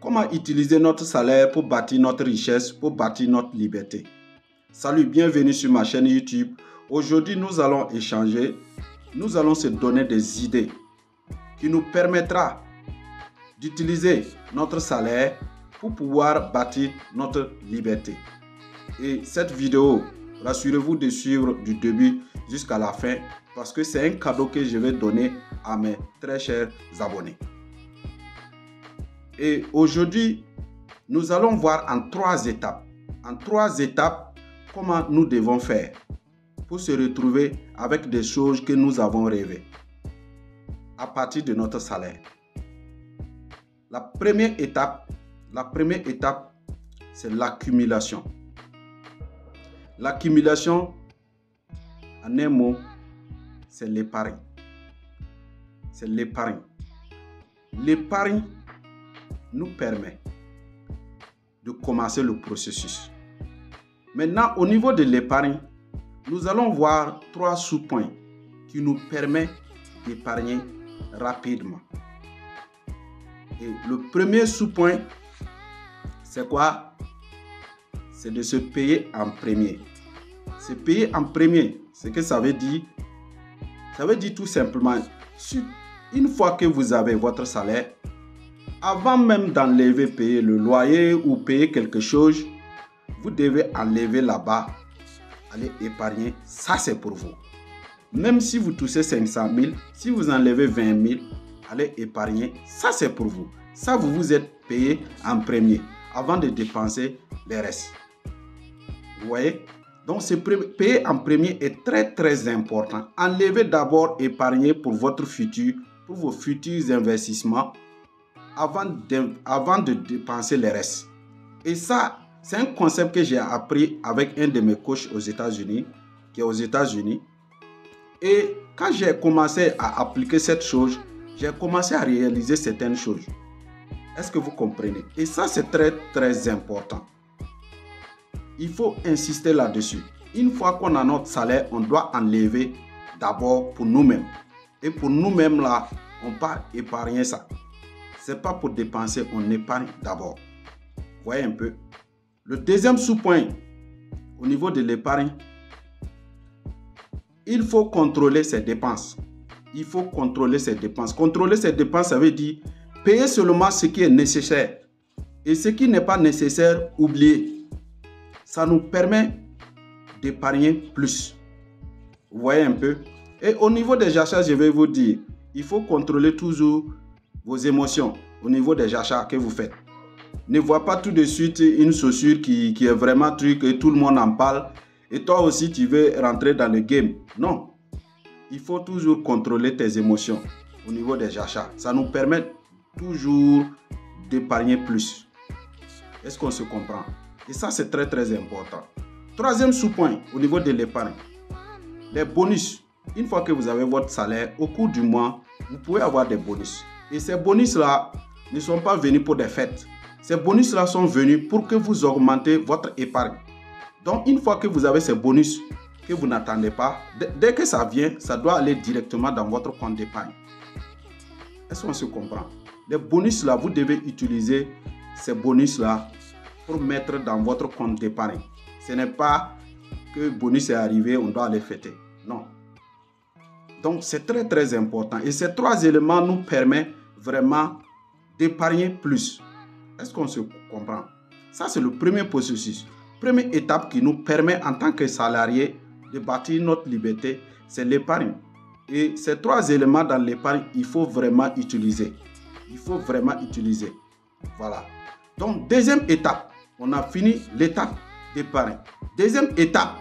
comment utiliser notre salaire pour bâtir notre richesse, pour bâtir notre liberté. Salut, bienvenue sur ma chaîne YouTube. Aujourd'hui, nous allons échanger, nous allons se donner des idées qui nous permettra d'utiliser notre salaire pour pouvoir bâtir notre liberté. Et cette vidéo, rassurez-vous de suivre du début jusqu'à la fin parce que c'est un cadeau que je vais donner à mes très chers abonnés. Et aujourd'hui, nous allons voir en trois étapes. En trois étapes, comment nous devons faire pour se retrouver avec des choses que nous avons rêvées à partir de notre salaire. La première étape, c'est l'accumulation. L'accumulation, en un mot, c'est l'épargne. C'est l'épargne. L'épargne nous permet de commencer le processus. Maintenant, au niveau de l'épargne, nous allons voir trois sous-points qui nous permettent d'épargner rapidement. Et le premier sous-point, c'est quoi? C'est de se payer en premier. Se payer en premier, ce que ça veut dire? Ça veut dire tout simplement, une fois que vous avez votre salaire, avant même d'enlever payer le loyer ou payer quelque chose, vous devez enlever là-bas, aller épargner. Ça, c'est pour vous. Même si vous touchez 500 000, si vous enlevez 20 000, allez épargner. Ça, c'est pour vous. Ça, vous vous êtes payé en premier avant de dépenser les restes. Vous voyez? Donc, ce payer en premier est très, très important. Enlevez d'abord épargner pour votre futur, pour vos futurs investissements, avant de dépenser les restes. Et ça, c'est un concept que j'ai appris avec un de mes coachs aux États-Unis, qui est aux États-Unis. Et quand j'ai commencé à appliquer cette chose, j'ai commencé à réaliser certaines choses. Est-ce que vous comprenez? Et ça, c'est très, très important. Il faut insister là-dessus. Une fois qu'on a notre salaire, on doit enlever d'abord pour nous-mêmes. Et pour nous-mêmes, là, on va épargner ça. Ce n'est pas pour dépenser, on épargne d'abord. Vous voyez un peu? Le deuxième sous-point, au niveau de l'épargne, il faut contrôler ses dépenses. Il faut contrôler ses dépenses. Contrôler ses dépenses, ça veut dire payer seulement ce qui est nécessaire. Et ce qui n'est pas nécessaire, oublier. Ça nous permet d'épargner plus. Vous voyez un peu? Et au niveau des achats, je vais vous dire, il faut contrôler toujours vos émotions au niveau des achats que vous faites. Ne vois pas tout de suite une chaussure qui est vraiment truc et tout le monde en parle. Et toi aussi, tu veux rentrer dans le game. Non. Il faut toujours contrôler tes émotions au niveau des achats. Ça nous permet toujours d'épargner plus. Est-ce qu'on se comprend? Et ça, c'est très, très important. Troisième sous-point au niveau de l'épargne. Les bonus. Une fois que vous avez votre salaire, au cours du mois, vous pouvez avoir des bonus. Et ces bonus-là ne sont pas venus pour des fêtes. Ces bonus-là sont venus pour que vous augmentez votre épargne. Donc, une fois que vous avez ces bonus que vous n'attendez pas, dès que ça vient, ça doit aller directement dans votre compte d'épargne. Est-ce qu'on se comprend? Les bonus-là, vous devez utiliser ces bonus-là pour mettre dans votre compte d'épargne. Ce n'est pas que le bonus est arrivé, on doit aller fêter. Non. Donc, c'est très, très important. Et ces trois éléments nous permettent vraiment d'épargner plus. Est-ce qu'on se comprend? Ça, c'est le premier processus. Première étape qui nous permet en tant que salarié de bâtir notre liberté, c'est l'épargne. Et ces trois éléments dans l'épargne, il faut vraiment utiliser. Il faut vraiment utiliser. Voilà. Donc, deuxième étape, on a fini l'étape d'épargne. Deuxième étape,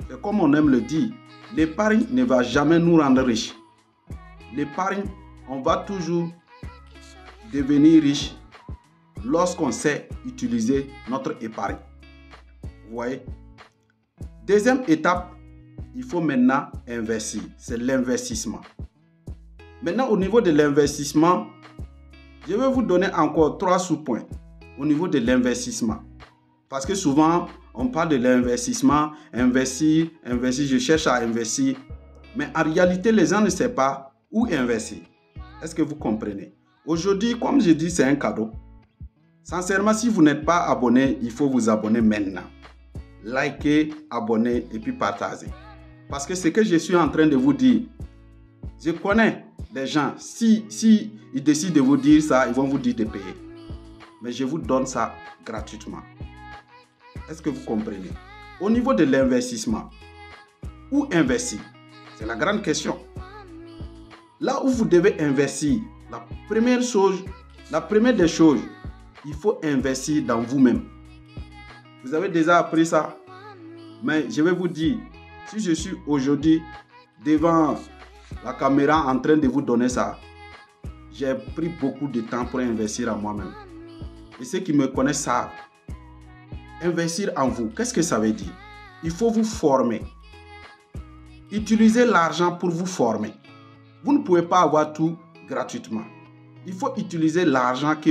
c'est comme on aime le dire, l'épargne ne va jamais nous rendre riches. L'épargne, on va toujours devenir riche lorsqu'on sait utiliser notre épargne. Vous voyez? Deuxième étape, il faut maintenant investir. C'est l'investissement. Maintenant, au niveau de l'investissement, je vais vous donner encore trois sous-points au niveau de l'investissement. Parce que souvent, on parle de l'investissement, investir, je cherche à investir. Mais en réalité, les gens ne savent pas où investir. Est-ce que vous comprenez? Aujourd'hui, comme je dis, c'est un cadeau. Sincèrement, si vous n'êtes pas abonné, il faut vous abonner maintenant. Likez, abonnez et puis partagez. Parce que ce que je suis en train de vous dire, je connais des gens, si ils décident de vous dire ça, ils vont vous dire de payer. Mais je vous donne ça gratuitement. Est-ce que vous comprenez? Au niveau de l'investissement, où investir? C'est la grande question. Là où vous devez investir, la première des choses, il faut investir dans vous-même. Vous avez déjà appris ça. Mais je vais vous dire, si je suis aujourd'hui devant la caméra en train de vous donner ça, j'ai pris beaucoup de temps pour investir en moi-même. Et ceux qui me connaissent savent. Investir en vous, qu'est-ce que ça veut dire? Il faut vous former. Utilisez l'argent pour vous former. Vous ne pouvez pas avoir tout gratuitement. Il faut utiliser l'argent que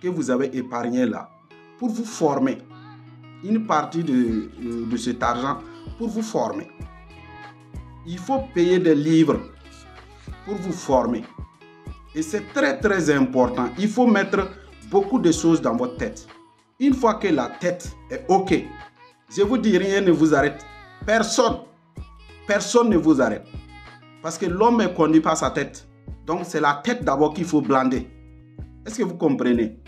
vous avez épargné là pour vous former. Une partie de cet argent pour vous former. Il faut payer des livres pour vous former. Et c'est très très important. Il faut mettre beaucoup de choses dans votre tête. Une fois que la tête est OK, je vous dis, rien ne vous arrête. Personne ne vous arrête. Parce que l'homme est conduit par sa tête. Donc c'est la tête d'abord qu'il faut blander. Est-ce que vous comprenez?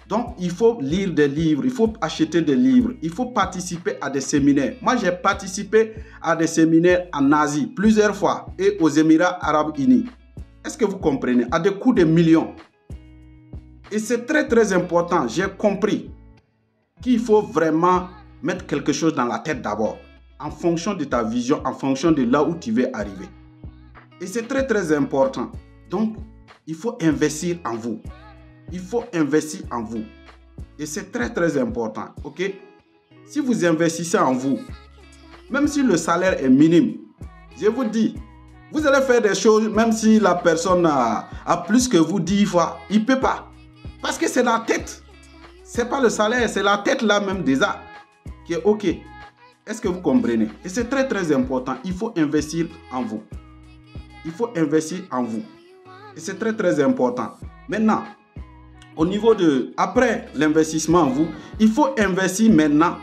Donc il faut lire des livres, il faut acheter des livres, il faut participer à des séminaires. Moi j'ai participé à des séminaires en Asie plusieurs fois et aux Émirats Arabes Unis. Est-ce que vous comprenez? À des coûts de millions. Et c'est très très important. J'ai compris qu'il faut vraiment mettre quelque chose dans la tête d'abord, en fonction de ta vision, en fonction de là où tu veux arriver. Et c'est très très important. Donc, il faut investir en vous. Il faut investir en vous. Et c'est très très important. Ok? Si vous investissez en vous, même si le salaire est minime, je vous dis, vous allez faire des choses, même si la personne a plus que vous 10 fois, il ne peut pas. Parce que c'est la tête. Ce n'est pas le salaire, c'est la tête là même déjà qui est OK. Est-ce que vous comprenez? Et c'est très très important. Il faut investir en vous. Il faut investir en vous. Et c'est très très important. Maintenant, au niveau de... Après l'investissement en vous, il faut investir maintenant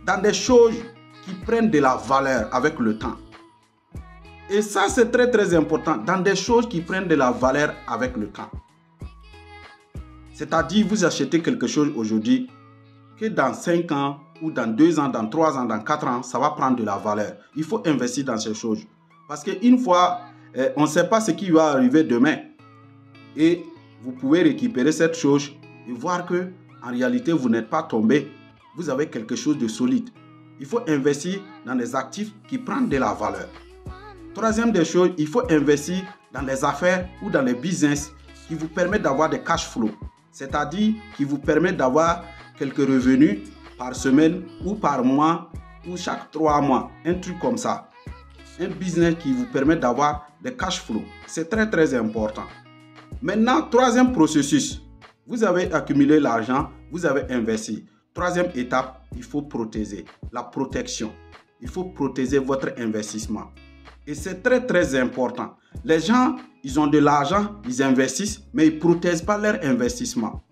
dans des choses qui prennent de la valeur avec le temps. Et ça, c'est très très important. Dans des choses qui prennent de la valeur avec le temps. C'est-à-dire, vous achetez quelque chose aujourd'hui que dans 5 ans, ou dans 2 ans, dans 3 ans, dans 4 ans, ça va prendre de la valeur. Il faut investir dans ces choses. Parce qu'une fois, on ne sait pas ce qui va arriver demain. Et vous pouvez récupérer cette chose et voir que en réalité, vous n'êtes pas tombé. Vous avez quelque chose de solide. Il faut investir dans des actifs qui prennent de la valeur. Troisième des choses, il faut investir dans les affaires ou dans les business qui vous permettent d'avoir des cash flows. C'est-à-dire qui vous permettent d'avoir quelques revenus par semaine ou par mois ou chaque 3 mois. Un truc comme ça. Un business qui vous permet d'avoir des cash flows. C'est très très important. Maintenant, troisième processus. Vous avez accumulé l'argent, vous avez investi. Troisième étape, il faut protéger. La protection. Il faut protéger votre investissement. Et c'est très très important. Les gens, ils ont de l'argent, ils investissent, mais ils ne protègent pas leur investissement.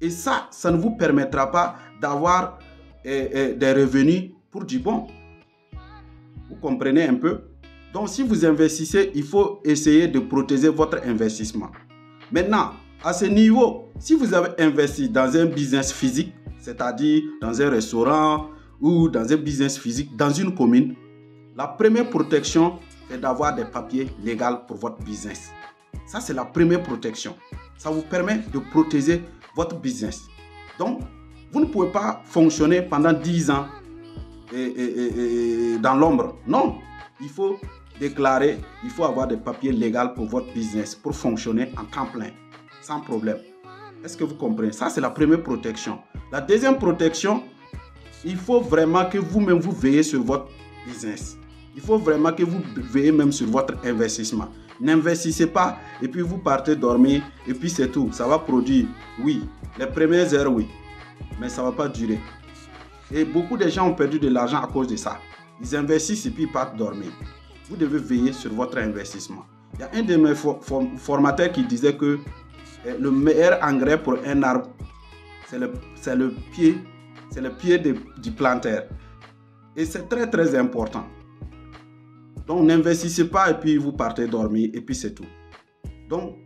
Et ça ne vous permettra pas d'avoir des revenus pour du bon. Vous comprenez un peu? Donc si vous investissez, il faut essayer de protéger votre investissement. Maintenant, à ce niveau, si vous avez investi dans un business physique, c'est-à-dire dans un restaurant ou dans un business physique, dans une commune, la première protection, c'est d'avoir des papiers légaux pour votre business. Ça, c'est la première protection. Ça vous permet de protéger votre business. Donc, vous ne pouvez pas fonctionner pendant 10 ans dans l'ombre. Non, il faut déclarer, il faut avoir des papiers légaux pour votre business, pour fonctionner en temps plein, sans problème. Est-ce que vous comprenez? Ça, c'est la première protection. La deuxième protection, il faut vraiment que vous-même, vous veillez sur votre business. Il faut vraiment que vous veillez même sur votre investissement. N'investissez pas et puis vous partez dormir et puis c'est tout. Ça va produire, oui. Les premières heures, oui. Mais ça ne va pas durer. Et beaucoup de gens ont perdu de l'argent à cause de ça. Ils investissent et puis ils partent dormir. Vous devez veiller sur votre investissement. Il y a un de mes formateurs qui disait que le meilleur engrais pour un arbre, C'est le pied du planteur. Et c'est très très important. Donc n'investissez pas et puis vous partez dormir et puis c'est tout. Donc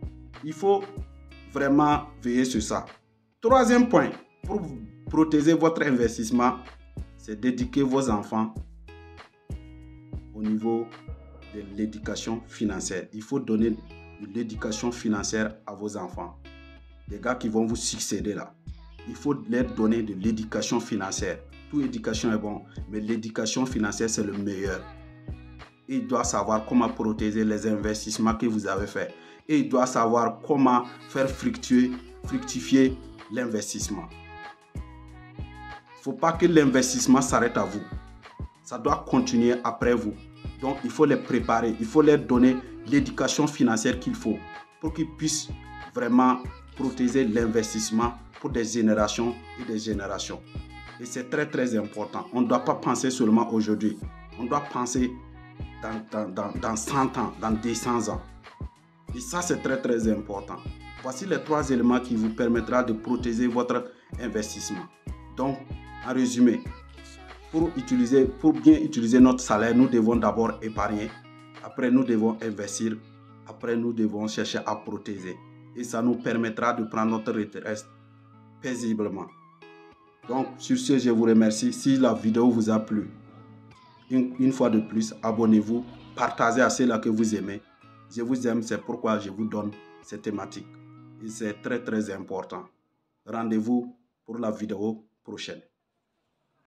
il faut vraiment veiller sur ça. Troisième point, pour protéger votre investissement, c'est d'éduquer vos enfants au niveau de l'éducation financière. Il faut donner de l'éducation financière à vos enfants. Les gars qui vont vous succéder là. Il faut leur donner de l'éducation financière. Toute éducation est bon, mais l'éducation financière, c'est le meilleur. Et il doit savoir comment protéger les investissements que vous avez faits. Et il doit savoir comment faire fructifier l'investissement. Il ne faut pas que l'investissement s'arrête à vous. Ça doit continuer après vous. Donc, il faut les préparer. Il faut leur donner l'éducation financière qu'il faut pour qu'ils puissent vraiment protéger l'investissement pour des générations et des générations. Et c'est très, très important. On ne doit pas penser seulement aujourd'hui. On doit penser dans 100 ans, dans 200 ans. Et ça, c'est très, très important. Voici les 3 éléments qui vous permettront de protéger votre investissement. Donc, en résumé, pour bien utiliser notre salaire, nous devons d'abord épargner. Après, nous devons investir. Après, nous devons chercher à protéger. Et ça nous permettra de prendre notre retraite paisiblement. Donc, sur ce, je vous remercie. Si la vidéo vous a plu, une fois de plus, abonnez-vous, partagez à ceux-là que vous aimez. Je vous aime, c'est pourquoi je vous donne cette thématique. Et c'est très, très important. Rendez-vous pour la vidéo prochaine.